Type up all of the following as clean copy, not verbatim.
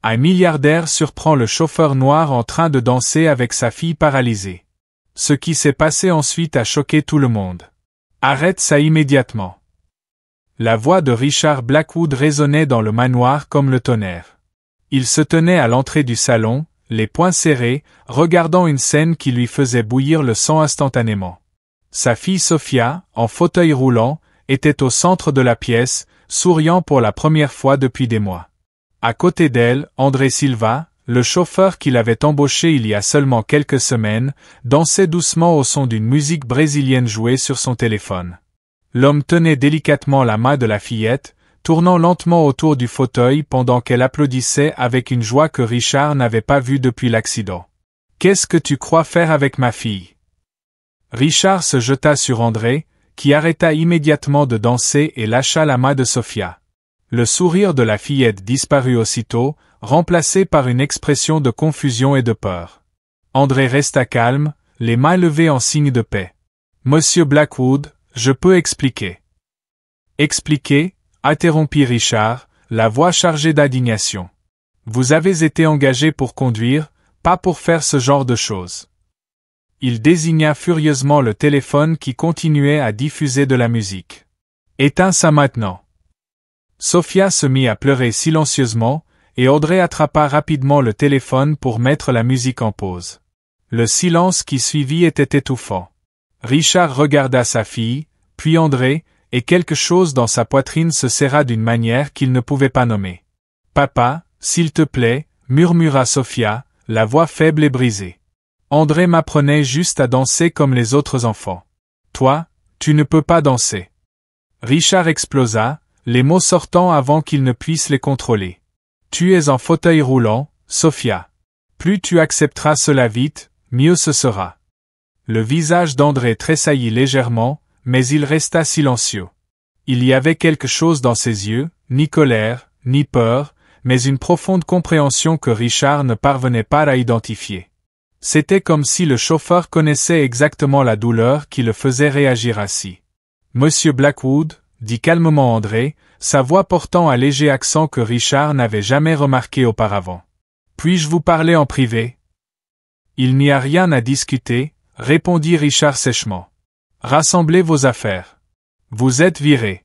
Un milliardaire surprend le chauffeur noir en train de danser avec sa fille paralysée. Ce qui s'est passé ensuite a choqué tout le monde. Arrête ça immédiatement. La voix de Richard Blackwood résonnait dans le manoir comme le tonnerre. Il se tenait à l'entrée du salon, les poings serrés, regardant une scène qui lui faisait bouillir le sang instantanément. Sa fille Sophia, en fauteuil roulant, était au centre de la pièce, souriant pour la première fois depuis des mois. À côté d'elle, André Silva, le chauffeur qu'il avait embauché il y a seulement quelques semaines, dansait doucement au son d'une musique brésilienne jouée sur son téléphone. L'homme tenait délicatement la main de la fillette, tournant lentement autour du fauteuil pendant qu'elle applaudissait avec une joie que Richard n'avait pas vue depuis l'accident. « Qu'est-ce que tu crois faire avec ma fille ?» Richard se jeta sur André, qui arrêta immédiatement de danser et lâcha la main de Sophia. Le sourire de la fillette disparut aussitôt, remplacé par une expression de confusion et de peur. André resta calme, les mains levées en signe de paix. « Monsieur Blackwood, je peux expliquer. » « Expliquer ?» interrompit Richard, la voix chargée d'indignation. « Vous avez été engagé pour conduire, pas pour faire ce genre de choses. » Il désigna furieusement le téléphone qui continuait à diffuser de la musique. « Éteins ça maintenant. » Sophia se mit à pleurer silencieusement, et André attrapa rapidement le téléphone pour mettre la musique en pause. Le silence qui suivit était étouffant. Richard regarda sa fille, puis André, et quelque chose dans sa poitrine se serra d'une manière qu'il ne pouvait pas nommer. « Papa, s'il te plaît, » murmura Sophia, la voix faible et brisée. « André m'apprenait juste à danser comme les autres enfants. Toi, tu ne peux pas danser. » Richard explosa, les mots sortant avant qu'il ne puisse les contrôler. « Tu es en fauteuil roulant, Sophia. Plus tu accepteras cela vite, mieux ce sera. » Le visage d'André tressaillit légèrement, mais il resta silencieux. Il y avait quelque chose dans ses yeux, ni colère, ni peur, mais une profonde compréhension que Richard ne parvenait pas à identifier. C'était comme si le chauffeur connaissait exactement la douleur qui le faisait réagir ainsi. « Monsieur Blackwood » dit calmement André, sa voix portant un léger accent que Richard n'avait jamais remarqué auparavant. « Puis-je vous parler en privé ?»« Il n'y a rien à discuter » répondit Richard sèchement. « Rassemblez vos affaires. Vous êtes viré. »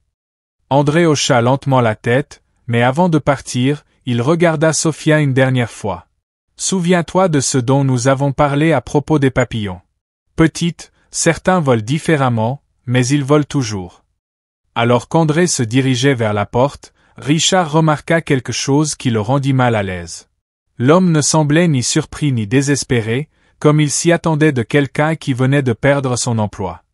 André hocha lentement la tête, mais avant de partir, il regarda Sophia une dernière fois. « Souviens-toi de ce dont nous avons parlé à propos des papillons. Petite, certains volent différemment, mais ils volent toujours. » Alors qu'André se dirigeait vers la porte, Richard remarqua quelque chose qui le rendit mal à l'aise. L'homme ne semblait ni surpris ni désespéré, comme il s'y attendait de quelqu'un qui venait de perdre son emploi.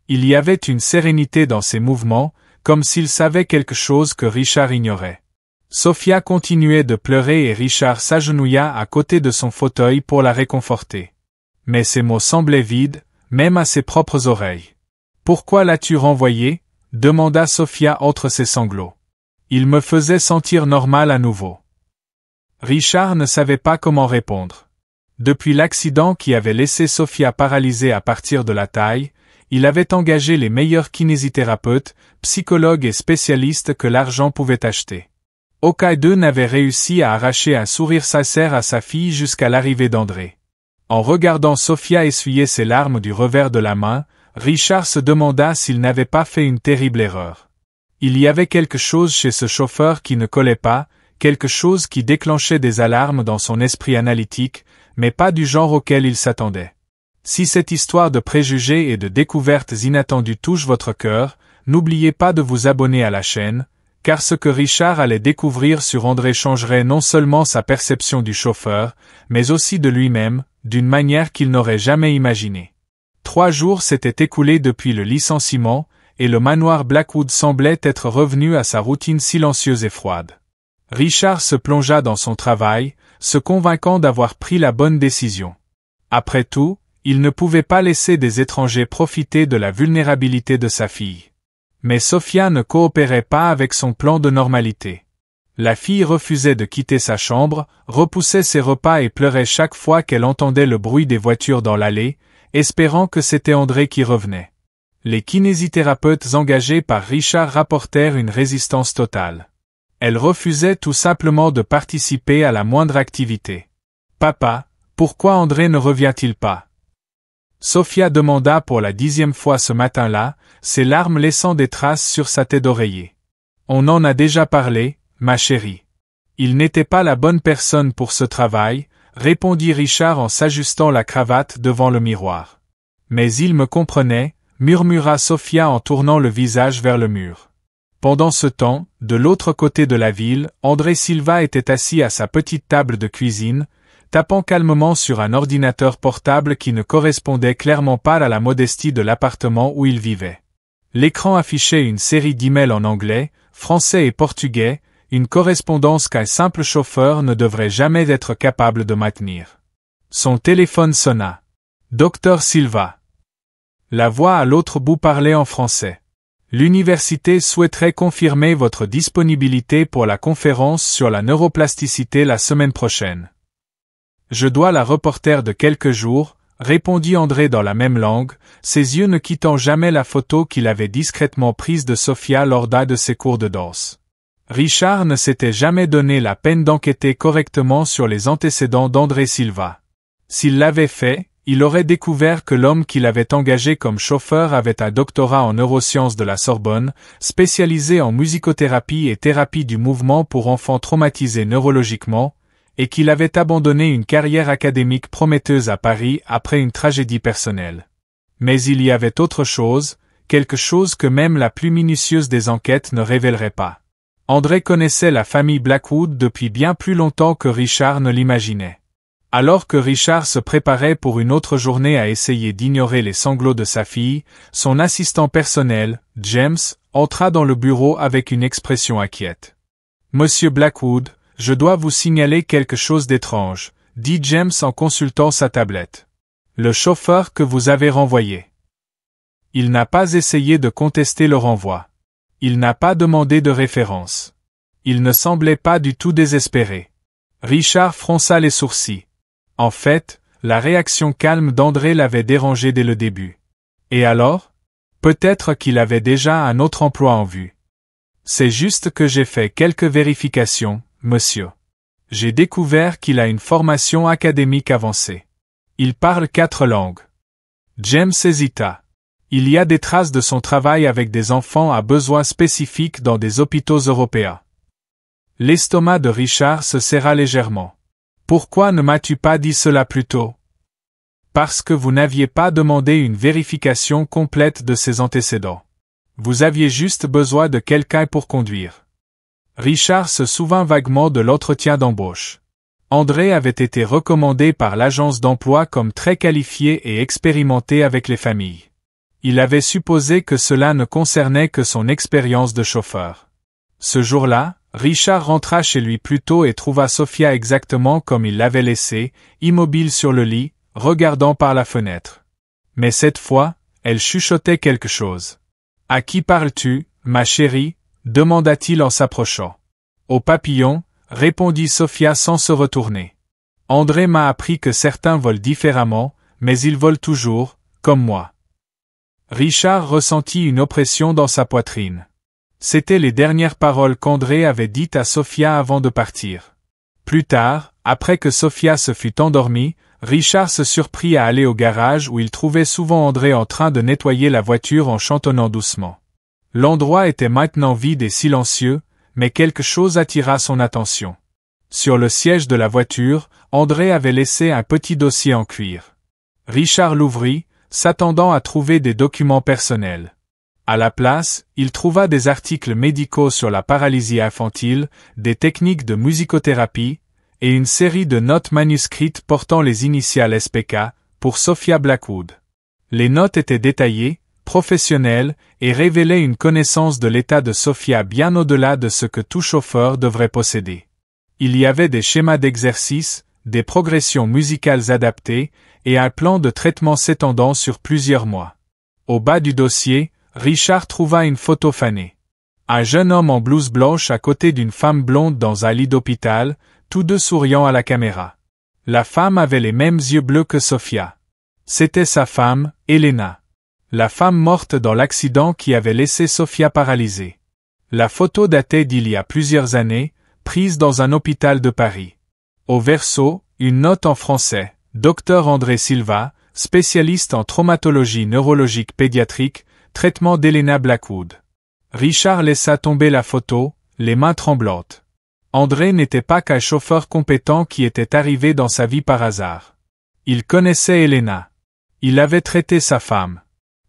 Il y avait une sérénité dans ses mouvements, comme s'il savait quelque chose que Richard ignorait. Sophia continuait de pleurer et Richard s'agenouilla à côté de son fauteuil pour la réconforter. Mais ses mots semblaient vides, même à ses propres oreilles. « Pourquoi l'as-tu renvoyé ?» demanda Sophia entre ses sanglots. « Il me faisait sentir normal à nouveau. » Richard ne savait pas comment répondre. Depuis l'accident qui avait laissé Sophia paralysée à partir de la taille, il avait engagé les meilleurs kinésithérapeutes, psychologues et spécialistes que l'argent pouvait acheter. Aucun d'eux n'avait réussi à arracher un sourire sincère à sa fille jusqu'à l'arrivée d'André. En regardant Sophia essuyer ses larmes du revers de la main, Richard se demanda s'il n'avait pas fait une terrible erreur. Il y avait quelque chose chez ce chauffeur qui ne collait pas, quelque chose qui déclenchait des alarmes dans son esprit analytique, mais pas du genre auquel il s'attendait. Si cette histoire de préjugés et de découvertes inattendues touche votre cœur, n'oubliez pas de vous abonner à la chaîne, car ce que Richard allait découvrir sur André changerait non seulement sa perception du chauffeur, mais aussi de lui-même, d'une manière qu'il n'aurait jamais imaginée. 3 jours s'étaient écoulés depuis le licenciement, et le manoir Blackwood semblait être revenu à sa routine silencieuse et froide. Richard se plongea dans son travail, se convainquant d'avoir pris la bonne décision. Après tout, il ne pouvait pas laisser des étrangers profiter de la vulnérabilité de sa fille. Mais Sophia ne coopérait pas avec son plan de normalité. La fille refusait de quitter sa chambre, repoussait ses repas et pleurait chaque fois qu'elle entendait le bruit des voitures dans l'allée, espérant que c'était André qui revenait. Les kinésithérapeutes engagés par Richard rapportèrent une résistance totale. Elle refusait tout simplement de participer à la moindre activité. « Papa, pourquoi André ne revient-il pas ?» Sofia demanda pour la 10e fois ce matin-là, ses larmes laissant des traces sur sa tête d'oreiller. « On en a déjà parlé, ma chérie. Il n'était pas la bonne personne pour ce travail, répondit Richard en s'ajustant la cravate devant le miroir. Mais il me comprenait, murmura Sofia en tournant le visage vers le mur. Pendant ce temps, de l'autre côté de la ville, André Silva était assis à sa petite table de cuisine, tapant calmement sur un ordinateur portable qui ne correspondait clairement pas à la modestie de l'appartement où il vivait. L'écran affichait une série d'emails en anglais, français et portugais, une correspondance qu'un simple chauffeur ne devrait jamais être capable de maintenir. Son téléphone sonna. Docteur Silva. La voix à l'autre bout parlait en français. L'université souhaiterait confirmer votre disponibilité pour la conférence sur la neuroplasticité la semaine prochaine. Je dois la reporter de quelques jours, répondit André dans la même langue, ses yeux ne quittant jamais la photo qu'il avait discrètement prise de Sofia lors d'un de ses cours de danse. Richard ne s'était jamais donné la peine d'enquêter correctement sur les antécédents d'André Silva. S'il l'avait fait, il aurait découvert que l'homme qu'il avait engagé comme chauffeur avait un doctorat en neurosciences de la Sorbonne, spécialisé en musicothérapie et thérapie du mouvement pour enfants traumatisés neurologiquement, et qu'il avait abandonné une carrière académique prometteuse à Paris après une tragédie personnelle. Mais il y avait autre chose, quelque chose que même la plus minutieuse des enquêtes ne révélerait pas. André connaissait la famille Blackwood depuis bien plus longtemps que Richard ne l'imaginait. Alors que Richard se préparait pour une autre journée à essayer d'ignorer les sanglots de sa fille, son assistant personnel, James, entra dans le bureau avec une expression inquiète. « Monsieur Blackwood, je dois vous signaler quelque chose d'étrange, » dit James en consultant sa tablette. « Le chauffeur que vous avez renvoyé. Il n'a pas essayé de contester le renvoi. Il n'a pas demandé de référence. Il ne semblait pas du tout désespéré. » Richard fronça les sourcils. En fait, la réaction calme d'André l'avait dérangé dès le début. Et alors? Peut-être qu'il avait déjà un autre emploi en vue. C'est juste que j'ai fait quelques vérifications, monsieur. J'ai découvert qu'il a une formation académique avancée. Il parle 4 langues. James hésita. Il y a des traces de son travail avec des enfants à besoins spécifiques dans des hôpitaux européens. L'estomac de Richard se serra légèrement. Pourquoi ne m'as-tu pas dit cela plus tôt? Parce que vous n'aviez pas demandé une vérification complète de ses antécédents. Vous aviez juste besoin de quelqu'un pour conduire. Richard se souvint vaguement de l'entretien d'embauche. André avait été recommandé par l'agence d'emploi comme très qualifié et expérimenté avec les familles. Il avait supposé que cela ne concernait que son expérience de chauffeur. Ce jour-là, Richard rentra chez lui plus tôt et trouva Sofia exactement comme il l'avait laissée, immobile sur le lit, regardant par la fenêtre. Mais cette fois, elle chuchotait quelque chose. « À qui parles-tu, ma chérie ?» demanda-t-il en s'approchant. « Au papillon » répondit Sofia sans se retourner. « André m'a appris que certains volent différemment, mais ils volent toujours, comme moi. » Richard ressentit une oppression dans sa poitrine. C'étaient les dernières paroles qu'André avait dites à Sofia avant de partir. Plus tard, après que Sofia se fut endormie, Richard se surprit à aller au garage où il trouvait souvent André en train de nettoyer la voiture en chantonnant doucement. L'endroit était maintenant vide et silencieux, mais quelque chose attira son attention. Sur le siège de la voiture, André avait laissé un petit dossier en cuir. Richard l'ouvrit, s'attendant à trouver des documents personnels. À la place, il trouva des articles médicaux sur la paralysie infantile, des techniques de musicothérapie, et une série de notes manuscrites portant les initiales SPK, pour Sofia Blackwood. Les notes étaient détaillées, professionnelles, et révélaient une connaissance de l'état de Sofia bien au-delà de ce que tout chauffeur devrait posséder. Il y avait des schémas d'exercice, des progressions musicales adaptées, et un plan de traitement s'étendant sur plusieurs mois. Au bas du dossier, Richard trouva une photo fanée. Un jeune homme en blouse blanche à côté d'une femme blonde dans un lit d'hôpital, tous deux souriant à la caméra. La femme avait les mêmes yeux bleus que Sofia. C'était sa femme, Elena. La femme morte dans l'accident qui avait laissé Sofia paralysée. La photo datait d'il y a plusieurs années, prise dans un hôpital de Paris. Au verso, une note en français. Dr André Silva, spécialiste en traumatologie neurologique pédiatrique, traitement d'Helena Blackwood. Richard laissa tomber la photo, les mains tremblantes. André n'était pas qu'un chauffeur compétent qui était arrivé dans sa vie par hasard. Il connaissait Helena. Il avait traité sa femme.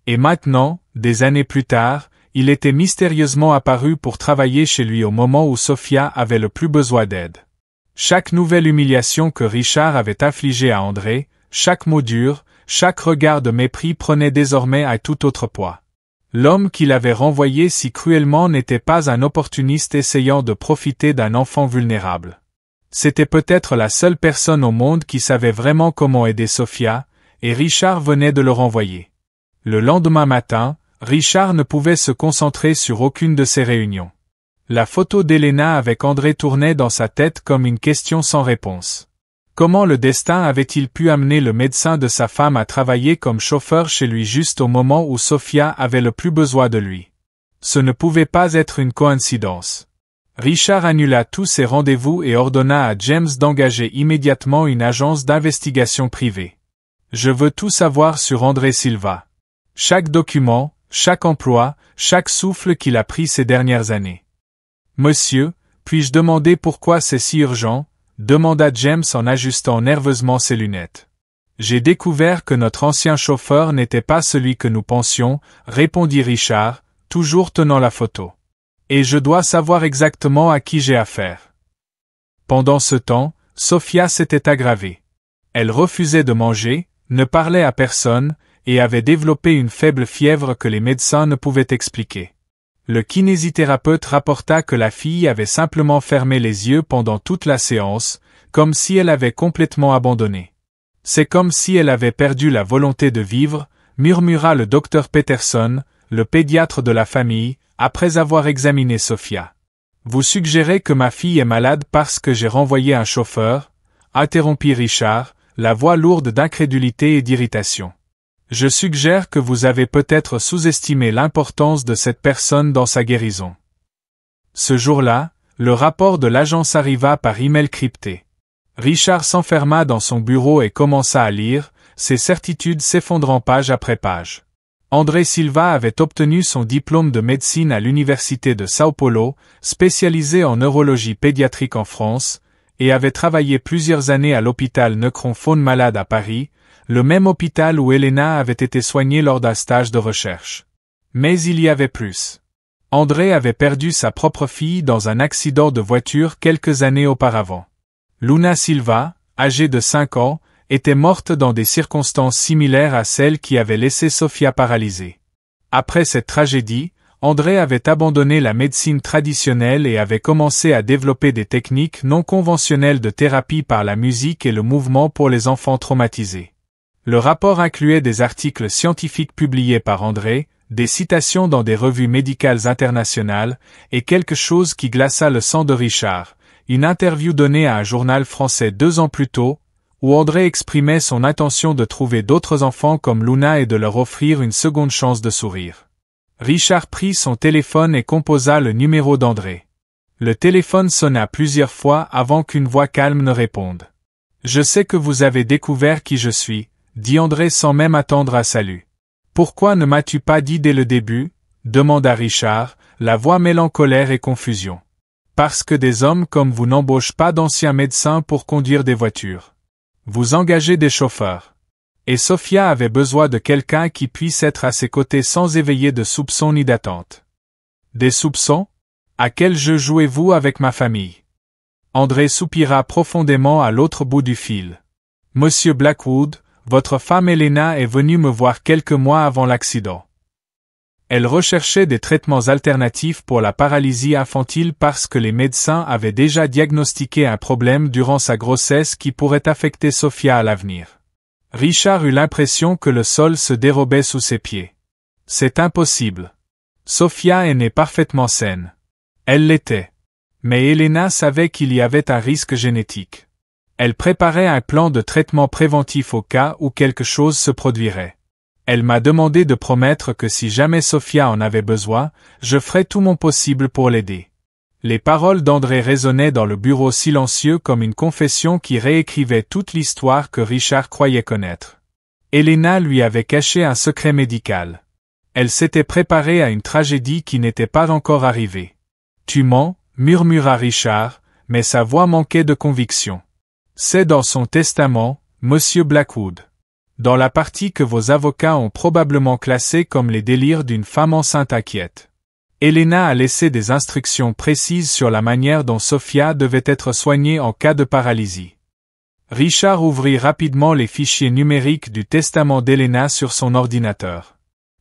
Et maintenant, des années plus tard, il était mystérieusement apparu pour travailler chez lui au moment où Sophia avait le plus besoin d'aide. Chaque nouvelle humiliation que Richard avait infligée à André, chaque mot dur, chaque regard de mépris prenait désormais un tout autre poids. L'homme qui l'avait renvoyé si cruellement n'était pas un opportuniste essayant de profiter d'un enfant vulnérable. C'était peut-être la seule personne au monde qui savait vraiment comment aider Sophia, et Richard venait de le renvoyer. Le lendemain matin, Richard ne pouvait se concentrer sur aucune de ses réunions. La photo d'Helena avec André tournait dans sa tête comme une question sans réponse. Comment le destin avait-il pu amener le médecin de sa femme à travailler comme chauffeur chez lui juste au moment où Sophia avait le plus besoin de lui? Ce ne pouvait pas être une coïncidence. Richard annula tous ses rendez-vous et ordonna à James d'engager immédiatement une agence d'investigation privée. Je veux tout savoir sur André Silva. Chaque document, chaque emploi, chaque souffle qu'il a pris ces dernières années. Monsieur, puis-je demander pourquoi c'est si urgent? Demanda James en ajustant nerveusement ses lunettes. J'ai découvert que notre ancien chauffeur n'était pas celui que nous pensions, répondit Richard, toujours tenant la photo. Et je dois savoir exactement à qui j'ai affaire. Pendant ce temps, Sophia s'était aggravée. Elle refusait de manger, ne parlait à personne, et avait développé une faible fièvre que les médecins ne pouvaient expliquer. Le kinésithérapeute rapporta que la fille avait simplement fermé les yeux pendant toute la séance, comme si elle avait complètement abandonné. C'est comme si elle avait perdu la volonté de vivre, murmura le docteur Peterson, le pédiatre de la famille, après avoir examiné Sophia. Vous suggérez que ma fille est malade parce que j'ai renvoyé un chauffeur? Interrompit Richard, la voix lourde d'incrédulité et d'irritation. Je suggère que vous avez peut-être sous-estimé l'importance de cette personne dans sa guérison. Ce jour-là, le rapport de l'agence arriva par email crypté. Richard s'enferma dans son bureau et commença à lire, ses certitudes s'effondrant page après page. André Silva avait obtenu son diplôme de médecine à l'université de São Paulo, spécialisé en neurologie pédiatrique en France, et avait travaillé plusieurs années à l'hôpital Necron-Faune Malade à Paris, le même hôpital où Helena avait été soignée lors d'un stage de recherche. Mais il y avait plus. André avait perdu sa propre fille dans un accident de voiture quelques années auparavant. Luna Silva, âgée de 5 ans, était morte dans des circonstances similaires à celles qui avaient laissé Sophia paralysée. Après cette tragédie, André avait abandonné la médecine traditionnelle et avait commencé à développer des techniques non conventionnelles de thérapie par la musique et le mouvement pour les enfants traumatisés. Le rapport incluait des articles scientifiques publiés par André, des citations dans des revues médicales internationales, et quelque chose qui glaça le sang de Richard, une interview donnée à un journal français 2 ans plus tôt, où André exprimait son intention de trouver d'autres enfants comme Luna et de leur offrir une seconde chance de sourire. Richard prit son téléphone et composa le numéro d'André. Le téléphone sonna plusieurs fois avant qu'une voix calme ne réponde. « Je sais que vous avez découvert qui je suis, » dit André sans même attendre un salut. « Pourquoi ne m'as-tu pas dit dès le début » demanda Richard, la voix mêlant colère et confusion. « Parce que des hommes comme vous n'embauchent pas d'anciens médecins pour conduire des voitures. Vous engagez des chauffeurs. Et Sophia avait besoin de quelqu'un qui puisse être à ses côtés sans éveiller de soupçons ni d'attente. » Des soupçons? À quel jeu jouez-vous avec ma famille? André soupira profondément à l'autre bout du fil. « Monsieur Blackwood, votre femme Helena est venue me voir quelques mois avant l'accident. Elle recherchait des traitements alternatifs pour la paralysie infantile parce que les médecins avaient déjà diagnostiqué un problème durant sa grossesse qui pourrait affecter Sophia à l'avenir. » Richard eut l'impression que le sol se dérobait sous ses pieds. « C'est impossible. Sophia est née parfaitement saine. Elle l'était. Mais Helena savait qu'il y avait un risque génétique. Elle préparait un plan de traitement préventif au cas où quelque chose se produirait. Elle m'a demandé de promettre que si jamais Sophia en avait besoin, je ferais tout mon possible pour l'aider. Les paroles d'André résonnaient dans le bureau silencieux comme une confession qui réécrivait toute l'histoire que Richard croyait connaître. Elena lui avait caché un secret médical. Elle s'était préparée à une tragédie qui n'était pas encore arrivée. « Tu mens », murmura Richard, mais sa voix manquait de conviction. « C'est dans son testament, Monsieur Blackwood. Dans la partie que vos avocats ont probablement classée comme les délires d'une femme enceinte inquiète. Elena a laissé des instructions précises sur la manière dont Sophia devait être soignée en cas de paralysie. » Richard ouvrit rapidement les fichiers numériques du testament d'Elena sur son ordinateur.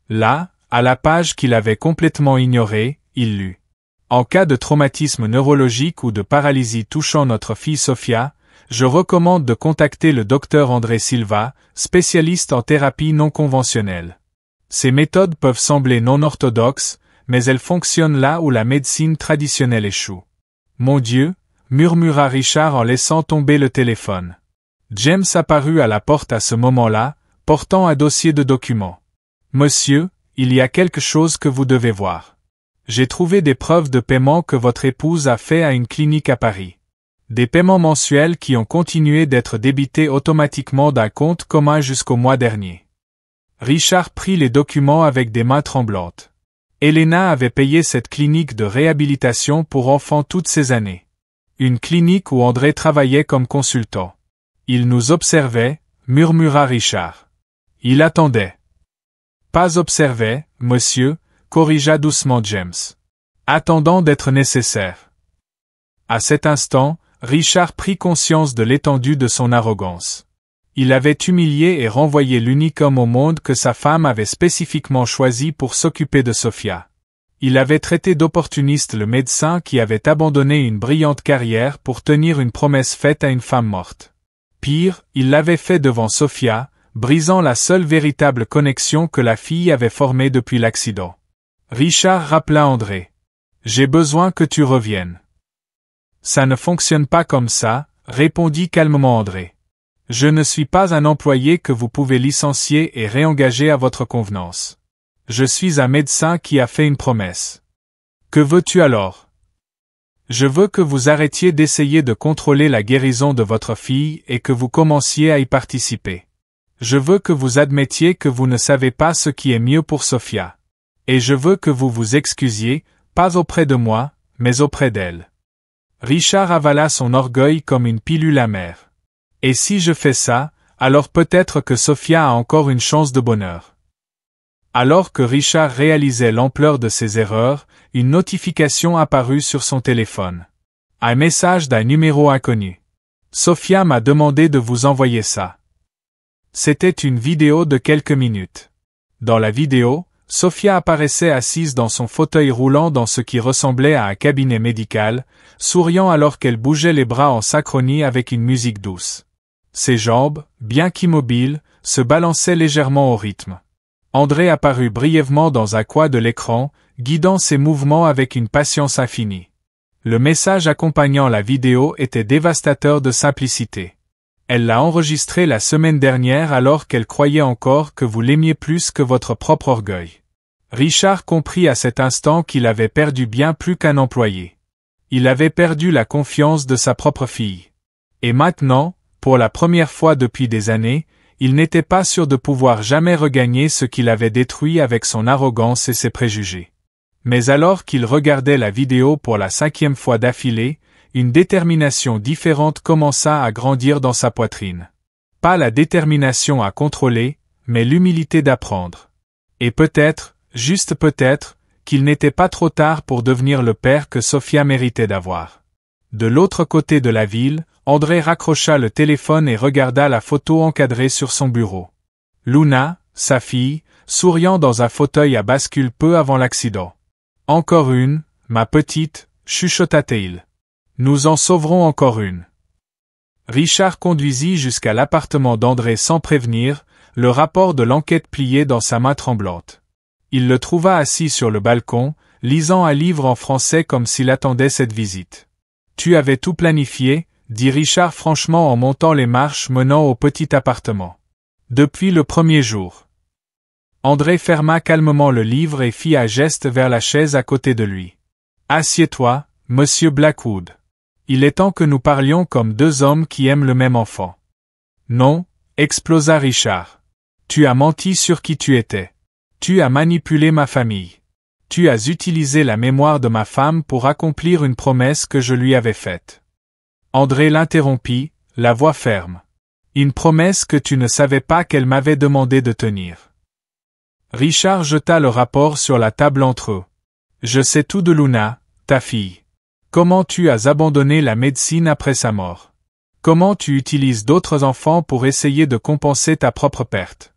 Là, à la page qu'il avait complètement ignorée, il lut. En cas de traumatisme neurologique ou de paralysie touchant notre fille Sophia, je recommande de contacter le docteur André Silva, spécialiste en thérapie non conventionnelle. Ces méthodes peuvent sembler non orthodoxes, mais elles fonctionnent là où la médecine traditionnelle échoue. Mon Dieu, murmura Richard en laissant tomber le téléphone. James apparut à la porte à ce moment-là, portant un dossier de documents. Monsieur, il y a quelque chose que vous devez voir. J'ai trouvé des preuves de paiement que votre épouse a fait à une clinique à Paris. Des paiements mensuels qui ont continué d'être débités automatiquement d'un compte commun jusqu'au mois dernier. Richard prit les documents avec des mains tremblantes. Elena avait payé cette clinique de réhabilitation pour enfants toutes ces années. Une clinique où André travaillait comme consultant. Il nous observait, murmura Richard. Il attendait. Pas observait, monsieur, corrigea doucement James. Attendant d'être nécessaire. À cet instant, Richard prit conscience de l'étendue de son arrogance. Il avait humilié et renvoyé l'unique homme au monde que sa femme avait spécifiquement choisi pour s'occuper de Sophia. Il avait traité d'opportuniste le médecin qui avait abandonné une brillante carrière pour tenir une promesse faite à une femme morte. Pire, il l'avait fait devant Sophia, brisant la seule véritable connexion que la fille avait formée depuis l'accident. Richard rappela André. « J'ai besoin que tu reviennes. » « Ça ne fonctionne pas comme ça, » répondit calmement André. « Je ne suis pas un employé que vous pouvez licencier et réengager à votre convenance. Je suis un médecin qui a fait une promesse. Que veux-tu alors ? Je veux que vous arrêtiez d'essayer de contrôler la guérison de votre fille et que vous commenciez à y participer. Je veux que vous admettiez que vous ne savez pas ce qui est mieux pour Sophia. Et je veux que vous vous excusiez, pas auprès de moi, mais auprès d'elle. » Richard avala son orgueil comme une pilule amère. « Et si je fais ça, alors peut-être que Sophia a encore une chance de bonheur. » Alors que Richard réalisait l'ampleur de ses erreurs, une notification apparut sur son téléphone. Un message d'un numéro inconnu. « Sophia m'a demandé de vous envoyer ça. » C'était une vidéo de quelques minutes. Dans la vidéo, Sophia apparaissait assise dans son fauteuil roulant dans ce qui ressemblait à un cabinet médical, souriant alors qu'elle bougeait les bras en synchronie avec une musique douce. Ses jambes, bien qu'immobiles, se balançaient légèrement au rythme. André apparut brièvement dans un coin de l'écran, guidant ses mouvements avec une patience infinie. Le message accompagnant la vidéo était dévastateur de simplicité. Elle l'a enregistré la semaine dernière alors qu'elle croyait encore que vous l'aimiez plus que votre propre orgueil. Richard comprit à cet instant qu'il avait perdu bien plus qu'un employé. Il avait perdu la confiance de sa propre fille. Et maintenant, pour la première fois depuis des années, il n'était pas sûr de pouvoir jamais regagner ce qu'il avait détruit avec son arrogance et ses préjugés. Mais alors qu'il regardait la vidéo pour la 5e fois d'affilée, une détermination différente commença à grandir dans sa poitrine. Pas la détermination à contrôler, mais l'humilité d'apprendre. Et peut-être, juste peut-être, qu'il n'était pas trop tard pour devenir le père que Sophia méritait d'avoir. De l'autre côté de la ville, André raccrocha le téléphone et regarda la photo encadrée sur son bureau. Luna, sa fille, souriant dans un fauteuil à bascule peu avant l'accident. « Encore une, ma petite, » chuchota-t-il. « Nous en sauverons encore une. » Richard conduisit jusqu'à l'appartement d'André sans prévenir, le rapport de l'enquête plié dans sa main tremblante. Il le trouva assis sur le balcon, lisant un livre en français comme s'il attendait cette visite. « Tu avais tout planifié » dit Richard franchement en montant les marches menant au petit appartement. « Depuis le premier jour. » André ferma calmement le livre et fit un geste vers la chaise à côté de lui. Assieds-toi, monsieur Blackwood. Il est temps que nous parlions comme deux hommes qui aiment le même enfant. Non, explosa Richard. Tu as menti sur qui tu étais. Tu as manipulé ma famille. Tu as utilisé la mémoire de ma femme pour accomplir une promesse que je lui avais faite. André l'interrompit, la voix ferme. Une promesse que tu ne savais pas qu'elle m'avait demandé de tenir. Richard jeta le rapport sur la table entre eux. Je sais tout de Luna, ta fille. Comment tu as abandonné la médecine après sa mort. Comment tu utilises d'autres enfants pour essayer de compenser ta propre perte.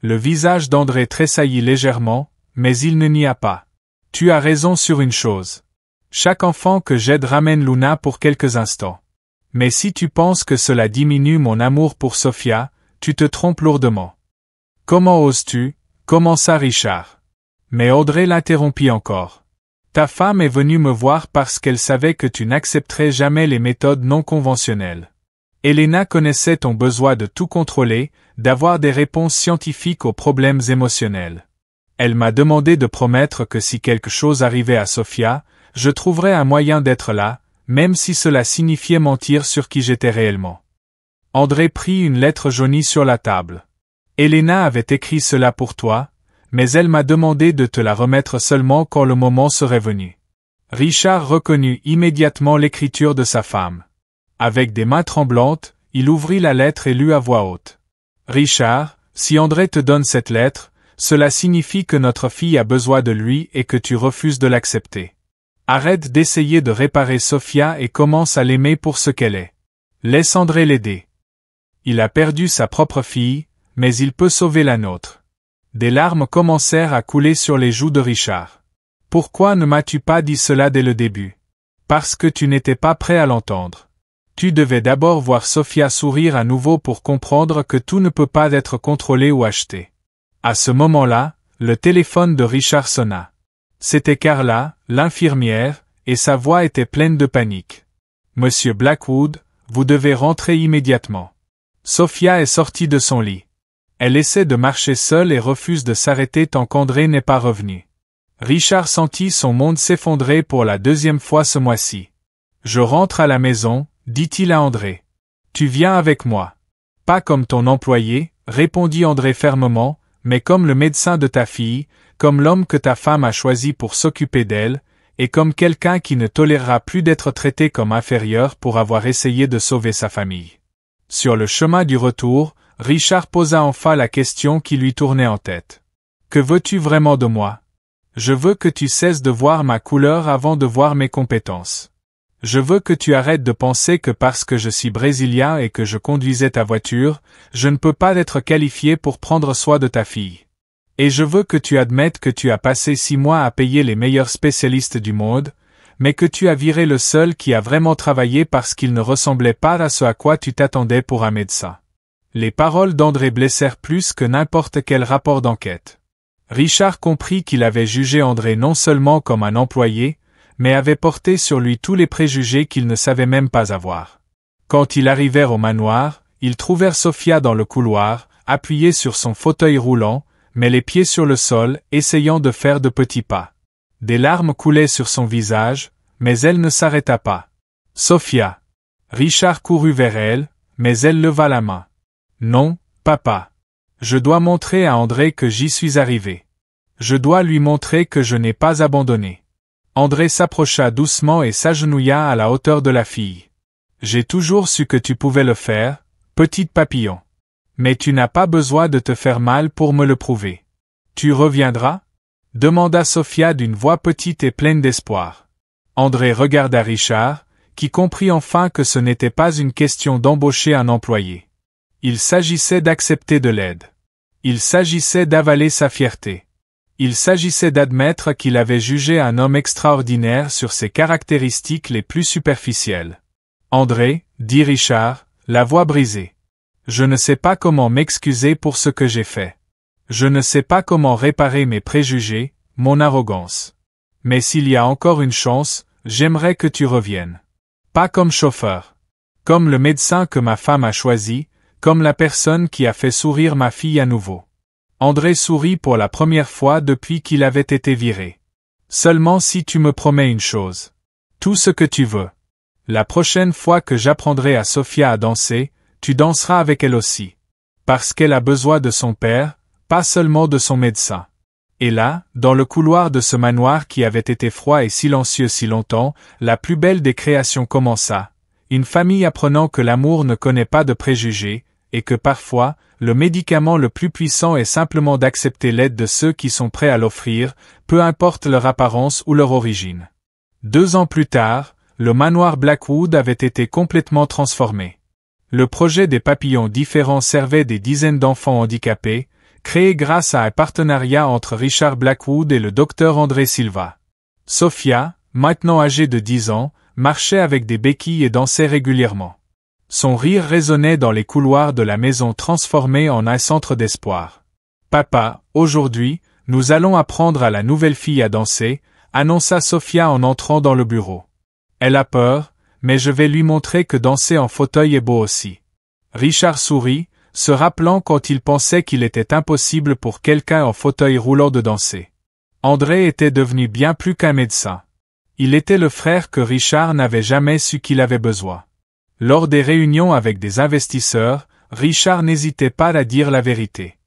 Le visage d'André tressaillit légèrement, mais il ne nia pas. Tu as raison sur une chose. Chaque enfant que j'aide ramène Luna pour quelques instants. Mais si tu penses que cela diminue mon amour pour Sophia, tu te trompes lourdement. Comment oses-tu, commença Richard. Mais André l'interrompit encore. Ta femme est venue me voir parce qu'elle savait que tu n'accepterais jamais les méthodes non conventionnelles. Elena connaissait ton besoin de tout contrôler, d'avoir des réponses scientifiques aux problèmes émotionnels. Elle m'a demandé de promettre que si quelque chose arrivait à Sophia, je trouverais un moyen d'être là, même si cela signifiait mentir sur qui j'étais réellement. André prit une lettre jaunie sur la table. Elena avait écrit cela pour toi, mais elle m'a demandé de te la remettre seulement quand le moment serait venu. Richard reconnut immédiatement l'écriture de sa femme. Avec des mains tremblantes, il ouvrit la lettre et lut à voix haute. Richard, si André te donne cette lettre, cela signifie que notre fille a besoin de lui et que tu refuses de l'accepter. Arrête d'essayer de réparer Sophia et commence à l'aimer pour ce qu'elle est. Laisse André l'aider. Il a perdu sa propre fille, mais il peut sauver la nôtre. Des larmes commencèrent à couler sur les joues de Richard. Pourquoi ne m'as-tu pas dit cela dès le début? Parce que tu n'étais pas prêt à l'entendre. Tu devais d'abord voir Sophia sourire à nouveau pour comprendre que tout ne peut pas être contrôlé ou acheté. À ce moment-là, le téléphone de Richard sonna. C'était Carla, l'infirmière, et sa voix était pleine de panique. Monsieur Blackwood, vous devez rentrer immédiatement. Sophia est sortie de son lit. Elle essaie de marcher seule et refuse de s'arrêter tant qu'André n'est pas revenu. Richard sentit son monde s'effondrer pour la deuxième fois ce mois-ci. Je rentre à la maison, dit-il à André. Tu viens avec moi. Pas comme ton employé, répondit André fermement, mais comme le médecin de ta fille, comme l'homme que ta femme a choisi pour s'occuper d'elle, et comme quelqu'un qui ne tolérera plus d'être traité comme inférieur pour avoir essayé de sauver sa famille. Sur le chemin du retour, Richard posa enfin la question qui lui tournait en tête. Que veux-tu vraiment de moi? Je veux que tu cesses de voir ma couleur avant de voir mes compétences. Je veux que tu arrêtes de penser que parce que je suis brésilien et que je conduisais ta voiture, je ne peux pas être qualifié pour prendre soin de ta fille. Et je veux que tu admettes que tu as passé 6 mois à payer les meilleurs spécialistes du monde, mais que tu as viré le seul qui a vraiment travaillé parce qu'il ne ressemblait pas à ce à quoi tu t'attendais pour un médecin. Les paroles d'André blessèrent plus que n'importe quel rapport d'enquête. Richard comprit qu'il avait jugé André non seulement comme un employé, mais avait porté sur lui tous les préjugés qu'il ne savait même pas avoir. Quand ils arrivèrent au manoir, ils trouvèrent Sophia dans le couloir, appuyée sur son fauteuil roulant, mais les pieds sur le sol, essayant de faire de petits pas. Des larmes coulaient sur son visage, mais elle ne s'arrêta pas. Sophia. Richard courut vers elle, mais elle leva la main. Non, papa. Je dois montrer à André que j'y suis arrivé. Je dois lui montrer que je n'ai pas abandonné. André s'approcha doucement et s'agenouilla à la hauteur de la fille. J'ai toujours su que tu pouvais le faire, petite papillon. Mais tu n'as pas besoin de te faire mal pour me le prouver. Tu reviendras? Demanda Sophia d'une voix petite et pleine d'espoir. André regarda Richard, qui comprit enfin que ce n'était pas une question d'embaucher un employé. Il s'agissait d'accepter de l'aide. Il s'agissait d'avaler sa fierté. Il s'agissait d'admettre qu'il avait jugé un homme extraordinaire sur ses caractéristiques les plus superficielles. André, dit Richard, la voix brisée. Je ne sais pas comment m'excuser pour ce que j'ai fait. Je ne sais pas comment réparer mes préjugés, mon arrogance. Mais s'il y a encore une chance, j'aimerais que tu reviennes. Pas comme chauffeur. Comme le médecin que ma femme a choisi, comme la personne qui a fait sourire ma fille à nouveau. André sourit pour la première fois depuis qu'il avait été viré. Seulement si tu me promets une chose. Tout ce que tu veux. La prochaine fois que j'apprendrai à Sofia à danser, tu danseras avec elle aussi. Parce qu'elle a besoin de son père, pas seulement de son médecin. Et là, dans le couloir de ce manoir qui avait été froid et silencieux si longtemps, la plus belle des créations commença. Une famille apprenant que l'amour ne connaît pas de préjugés, et que parfois, le médicament le plus puissant est simplement d'accepter l'aide de ceux qui sont prêts à l'offrir, peu importe leur apparence ou leur origine. 2 ans plus tard, le manoir Blackwood avait été complètement transformé. Le projet des papillons différents servait des dizaines d'enfants handicapés, créé grâce à un partenariat entre Richard Blackwood et le docteur André Silva. Sofia, maintenant âgée de 10 ans, marchait avec des béquilles et dansait régulièrement. Son rire résonnait dans les couloirs de la maison transformée en un centre d'espoir. « Papa, aujourd'hui, nous allons apprendre à la nouvelle fille à danser », annonça Sofia en entrant dans le bureau. Elle a peur, mais je vais lui montrer que danser en fauteuil est beau aussi. Richard sourit, se rappelant quand il pensait qu'il était impossible pour quelqu'un en fauteuil roulant de danser. André était devenu bien plus qu'un médecin. Il était le frère que Richard n'avait jamais su qu'il avait besoin. Lors des réunions avec des investisseurs, Richard n'hésitait pas à dire la vérité.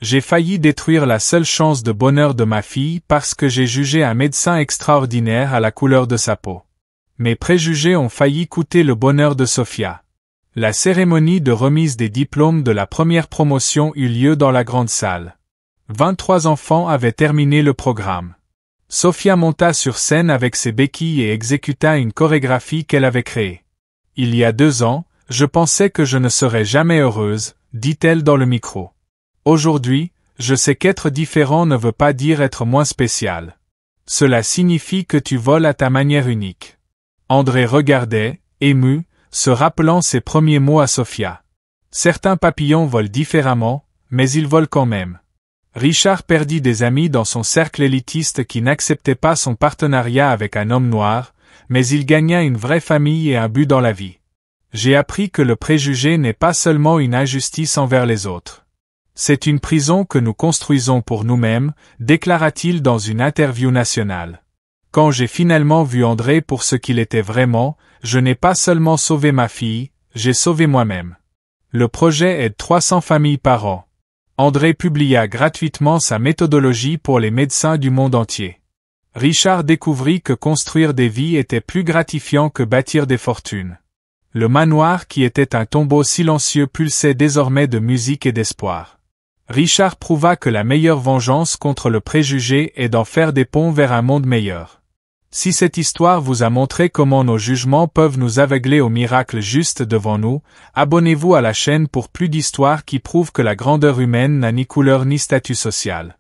J'ai failli détruire la seule chance de bonheur de ma fille parce que j'ai jugé un médecin extraordinaire à la couleur de sa peau. Mes préjugés ont failli coûter le bonheur de Sofia. La cérémonie de remise des diplômes de la première promotion eut lieu dans la grande salle. 23 enfants avaient terminé le programme. Sofia monta sur scène avec ses béquilles et exécuta une chorégraphie qu'elle avait créée. Il y a 2 ans, je pensais que je ne serais jamais heureuse, dit-elle dans le micro. Aujourd'hui, je sais qu'être différent ne veut pas dire être moins spécial. Cela signifie que tu voles à ta manière unique. André regardait, ému, se rappelant ses premiers mots à Sofia. Certains papillons volent différemment, mais ils volent quand même. Richard perdit des amis dans son cercle élitiste qui n'acceptait pas son partenariat avec un homme noir, mais il gagna une vraie famille et un but dans la vie. J'ai appris que le préjugé n'est pas seulement une injustice envers les autres. C'est une prison que nous construisons pour nous-mêmes, déclara-t-il dans une interview nationale. Quand j'ai finalement vu André pour ce qu'il était vraiment, je n'ai pas seulement sauvé ma fille, j'ai sauvé moi-même. Le projet aide 300 familles par an. André publia gratuitement sa méthodologie pour les médecins du monde entier. Richard découvrit que construire des vies était plus gratifiant que bâtir des fortunes. Le manoir qui était un tombeau silencieux pulsait désormais de musique et d'espoir. Richard prouva que la meilleure vengeance contre le préjugé est d'en faire des ponts vers un monde meilleur. Si cette histoire vous a montré comment nos jugements peuvent nous aveugler au miracle juste devant nous, abonnez-vous à la chaîne pour plus d'histoires qui prouvent que la grandeur humaine n'a ni couleur ni statut social.